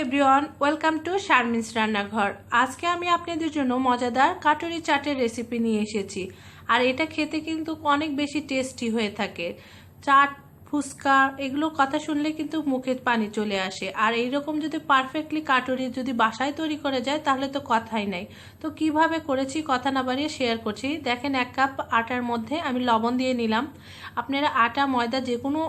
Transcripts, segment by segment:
Everyone, welcome to Sharmin's রান্নাঘর। আজকে আমি আপনাদের জন্য মজাদার কাটুরি চাটের রেসিপি নিয়ে এসেছি। আর এটা খেতে কিন্তু অনেক বেশি টেস্টি হয়ে থাকে। চাট, ফুচকা এগুলোর কথা শুনলে কিন্তু মুখে পানি চলে আসে। আর এইরকম যদি পারফেক্টলি কাটুরি যদি বাসায় তৈরি করে যায় তাহলে তো কথাই নাই। তো কিভাবে করেছি কথা না বাড়িয়ে শেয়ার করছি। দেখেন, 1 কাপ আটার মধ্যে আমি লবণ দিয়ে নিলাম। আপনারা আটা ময়দা যে কোনো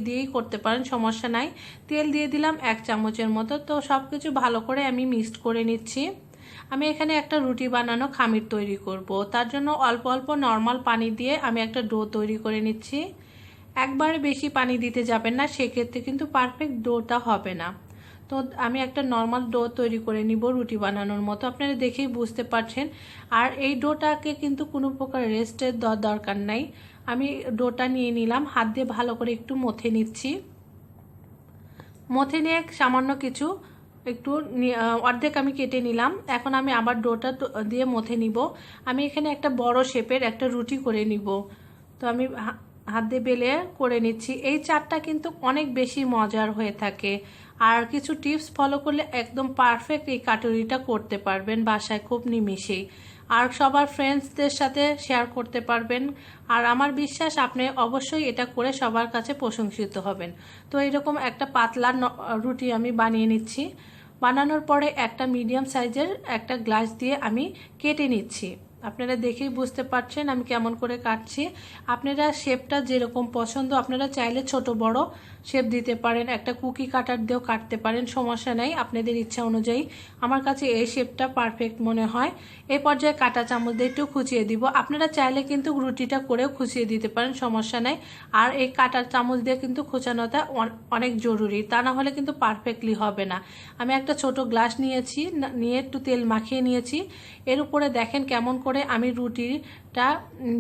দিয়েই করতে পারেন, সমস্যা নাই। তেল দিয়ে দিলাম 1 চামচের মতো। তো সব কিছু ভালো করে আমি মিক্সড করে নিচ্ছি। আমি এখানে একটা রুটি বানানো খামির তৈরি করব। তার জন্য অল্প অল্প নর্মাল পানি দিয়ে আমি একটা ডো তৈরি করে নিচ্ছি। একবারে বেশি পানি দিতে যাবেন না, সেক্ষেত্রে কিন্তু পারফেক্ট ডোটা হবে না। তো আমি একটা নর্মাল ডো তৈরি করে নিব রুটি বানানোর মতো, আপনারা দেখেই বুঝতে পারছেন। আর এই ডোটাকে কিন্তু কোনো প্রকার রেস্টের দরকার নাই। আমি ডোটা নিয়ে নিলাম, হাত দিয়ে ভালো করে একটু মথে নিচ্ছি। মথে নিয়ে সামান্য কিছু একটু অর্ধেক আমি কেটে নিলাম। এখন আমি আবার ডোটা দিয়ে মথে নিব। আমি এখানে একটা বড় শেপের একটা রুটি করে নিব। তো আমি হাত দিয়ে বেলে করে নিচ্ছি। এই চাটটা কিন্তু অনেক বেশি মজার হয়ে থাকে। আর কিছু টিপস ফলো করলে একদম পারফেক্ট এই কাটুরিটা করতে পারবেন বাসায় খুব নিমিষেই। আর সবার ফ্রেন্ডসদের সাথে শেয়ার করতে পারবেন। আর আমার বিশ্বাস আপনি অবশ্যই এটা করে সবার কাছে প্রশংসিত হবেন। তো এরকম একটা পাতলা রুটি আমি বানিয়ে নিচ্ছি। বানানোর পরে একটা মিডিয়াম সাইজের একটা গ্লাস দিয়ে আমি কেটে নিচ্ছি। আপনারা দেখেই বুঝতে পারছেন আমি কেমন করে কাটছি। আপনারা শেপটা যেরকম পছন্দ, আপনারা চাইলে ছোট বড় শেপ দিতে পারেন, একটা কুকি কাটার দিয়েও কাটতে পারেন, সমস্যা নাই আপনাদের ইচ্ছা অনুযায়ী। আমার কাছে এই শেপটা পারফেক্ট মনে হয়। এই পর্যায়ে কাঁটা চামচ দিয়ে একটু খুঁচিয়ে দিব। আপনারা চাইলে কিন্তু রুটিটা করেও খুঁচিয়ে দিতে পারেন, সমস্যা নাই। আর এই কাঁটা চামচ দিয়ে কিন্তু খোঁচানোটা অনেক জরুরি, তা না হলে কিন্তু পারফেক্টলি হবে না। আমি একটা ছোট গ্লাস নিয়েছি, নিয়ে একটু তেল মাখিয়ে নিয়েছি। এর উপরে দেখেন কেমন করে আমি রুটিটা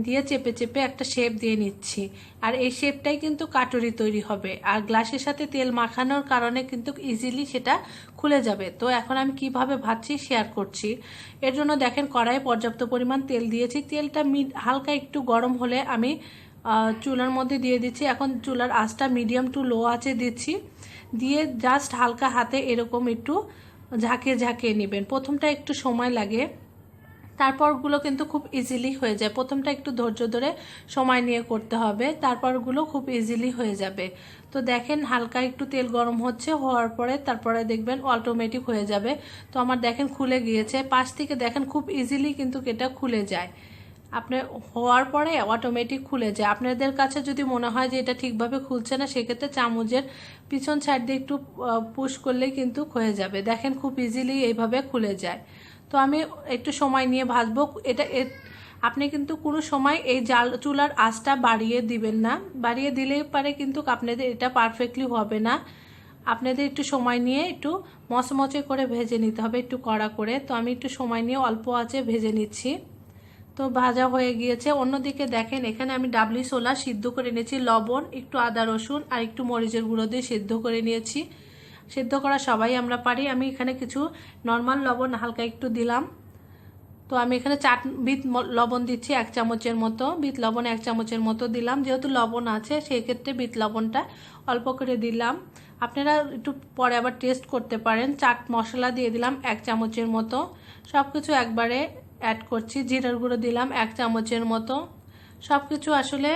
দিয়ে চেপে চেপে একটা শেপ দিয়ে নিচ্ছি। আর এই শেপটাই কিন্তু কাটুরি তৈরি হবে। আর গ্লাসের সাথে তেল মাখানোর কারণে কিন্তু ইজিলি সেটা খুলে যাবে। তো এখন আমি কিভাবে ভাজছি শেয়ার করছি। এর জন্য দেখেন কড়াইয়ে পর্যাপ্ত পরিমাণ তেল দিয়েছি। তেলটা হালকা একটু গরম হলে আমি চুলার মধ্যে দিয়ে দিচ্ছি। এখন চুলার আঁচটা মিডিয়াম টু লো আঁচে দিচ্ছি। দিয়ে জাস্ট হালকা হাতে এরকম একটু ঝাঁকিয়ে ঝাঁকিয়ে নেবেন। প্রথমটা একটু সময় লাগে, তারপরগুলো কিন্তু খুব ইজিলি হয়ে যায়। প্রথমটা একটু ধৈর্য ধরে সময় নিয়ে করতে হবে, তারপরগুলো খুব ইজিলি হয়ে যাবে। তো দেখেন হালকা একটু তেল গরম হচ্ছে, হওয়ার পরে তারপরে দেখবেন অটোমেটিক হয়ে যাবে। তো আমার দেখেন খুলে গিয়েছে। পাশ থেকে দেখেন খুব ইজিলি কিন্তু এটা খুলে যায়। আপনি হওয়ার পরে অটোমেটিক খুলে যায়। আপনাদের কাছে যদি মনে হয় যে এটা ঠিকভাবে খুলছে না, সেক্ষেত্রে চামচের পিছন সাইড দিয়ে একটু পুশ করলেই কিন্তু হয়ে যাবে। দেখেন খুব ইজিলি এইভাবে খুলে যায়। তো আমি একটু সময় নিয়ে ভাজবো এটা। আপনি কিন্তু কোনো সময় এই চুলার আঁচটা বাড়িয়ে দিবেন না, বাড়িয়ে দিলে পারে কিন্তু আপনাদের এটা পারফেক্টলি হবে না। আপনাদের একটু সময় নিয়ে একটু মচমচে করে ভেজে নিতে হবে, একটু কড়া করে। তো আমি একটু সময় নিয়ে অল্প আঁচে ভেজে নিচ্ছি। তো ভাজা হয়ে গিয়েছে। অন্যদিকে দেখেন এখানে আমি ডাবলি ছোলা সিদ্ধ করে নিয়েছি, লবণ, একটু আদা রসুন আর একটু মরিচের গুঁড়ো দিয়ে সিদ্ধ করে নিয়েছি। সিদ্ধ করা সবাই আমরা পারি। আমি এখানে কিছু নর্মাল লবণ হালকা একটু দিলাম। তো আমি এখানে বিট লবণ দিচ্ছি 1 চামচের মতো। বিট লবণ 1 চামচের মতো দিলাম, যেহেতু লবণ আছে সেই ক্ষেত্রে বিট লবণটা অল্প করে দিলাম। আপনারা একটু পরে আবার টেস্ট করতে পারেন। চাট মশলা দিয়ে দিলাম 1 চামচের মতো। সব কিছু একবারে অ্যাড করছি। জিরার গুঁড়ো দিলাম 1 চামচের মতো। সব কিছু আসলে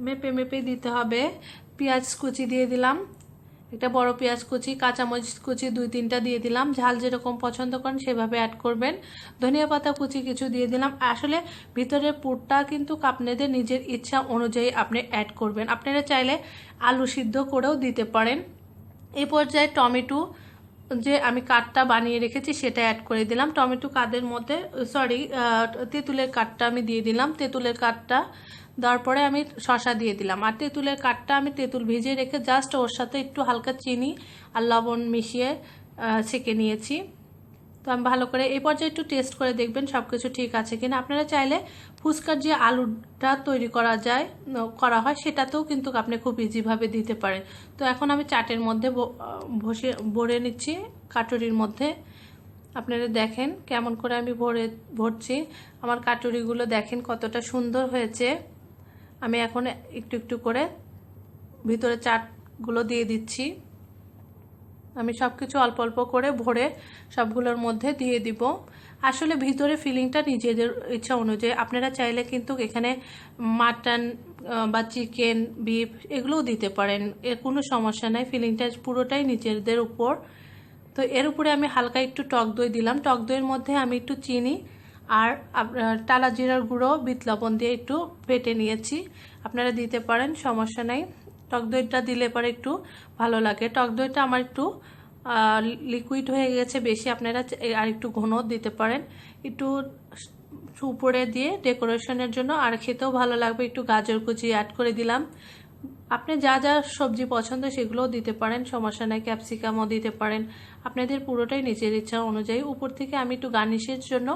মেপে মেপে দিতে হবে। পেঁয়াজ কুচি দিয়ে দিলাম, একটা বড় পেঁয়াজ কুচি, কাঁচামরিচ কুচি 2-3টা দিয়ে দিলাম। ঝাল যেরকম পছন্দ করেন সেভাবে অ্যাড করবেন। ধনিয়া পাতা কুচি কিছু দিয়ে দিলাম। আসলে ভিতরের পুরটা কিন্তু আপনাদের নিজের ইচ্ছা অনুযায়ী আপনি অ্যাড করবেন। আপনারা চাইলে আলু সিদ্ধ করেও দিতে পারেন। এই পর্যায়ে টমেটো যে আমি কাঠটা বানিয়ে রেখেছি সেটা অ্যাড করে দিলাম। টমেটো কাঠের মধ্যে তেঁতুলের কাঠটা আমি দিয়ে দিলাম। তেঁতুলের কাঠটা দেওয়ার পরে আমি শসা দিয়ে দিলাম। আর তেঁতুলের কাঠটা আমি তেঁতুল ভিজিয়ে রেখে জাস্ট ওর সাথে একটু হালকা চিনি আর লবণ মিশিয়ে ছেঁকে নিয়েছি। তো আমি ভালো করে এই পর্যায়ে একটু টেস্ট করে দেখবেন সব কিছু ঠিক আছে কিনা। আপনারা চাইলে ফুচকার যে আলুটা তৈরি করা হয় সেটাতেও কিন্তু আপনি খুব ইজিভাবে দিতে পারেন। তো এখন আমি চাটের মধ্যে ভরে নিচ্ছি, কাটুরির মধ্যে। আপনারা দেখেন কেমন করে আমি ভরছি। আমার কাটুরিগুলো দেখেন কতটা সুন্দর হয়েছে। আমি এখন একটু একটু করে ভিতরে চাটগুলো দিয়ে দিচ্ছি। আমি সব কিছু অল্প অল্প করে ভরে সবগুলোর মধ্যে দিয়ে দিব। আসলে ভিতরে ফিলিংটা নিজেদের ইচ্ছা অনুযায়ী, আপনারা চাইলে কিন্তু এখানে মাটন বা চিকেন, বিফ এগুলোও দিতে পারেন, এর কোনো সমস্যা নাই। ফিলিংটা পুরোটাই নিজেদের উপর। তো এর উপরে আমি হালকা একটু টক দই দিলাম। টক দইয়ের মধ্যে আমি একটু চিনি আর টালা জিরার গুঁড়ো, বিট লবণ দিয়ে একটু ফেটে নিয়েছি। আপনারা দিতে পারেন, সমস্যা নাই। টক দইটা দিলে পরে একটু ভালো লাগে। টক দইটা আমার একটু লিকুইড হয়ে গেছে বেশি, আপনারা আর একটু ঘন দিতে পারেন। একটু উপরে দিয়ে ডেকোরেশনের জন্য, আর খেতেও ভালো লাগবে। একটু গাজর কুচি অ্যাড করে দিলাম। আপনি যা যা সবজি পছন্দ সেগুলোও দিতে পারেন, সমস্যা নাই। ক্যাপসিকামও দিতে পারেন, আপনাদের পুরোটাই নিজের ইচ্ছা অনুযায়ী। উপর থেকে আমি একটু গার্নিশের জন্য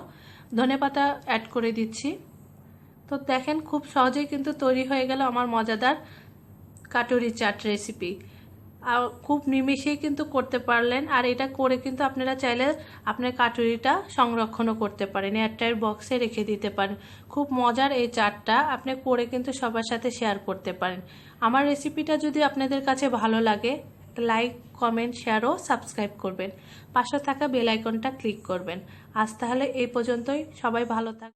ধনেপাতা অ্যাড করে দিচ্ছি। তো দেখেন খুব সহজেই কিন্তু তৈরি হয়ে গেল আমার মজাদার কাটুরি চাট রেসিপি। আর খুব নিমিষেই কিন্তু করতে পারলেন। আর এটা করে কিন্তু আপনারা চাইলে আপনার কাটুরিটা সংরক্ষণও করতে পারেন, এয়ারটাইট বক্সে রেখে দিতে পারেন। খুব মজার এই চাটটা আপনি করে কিন্তু সবার সাথে শেয়ার করতে পারেন। আমার রেসিপিটা যদি আপনাদের কাছে ভালো লাগে, লাইক, কমেন্ট, শেয়ার ও সাবস্ক্রাইব করবেন। পাশে থাকা বেল আইকনটা ক্লিক করবেন। আজ তাহলে এই পর্যন্তই, সবাই ভালো থাকবেন।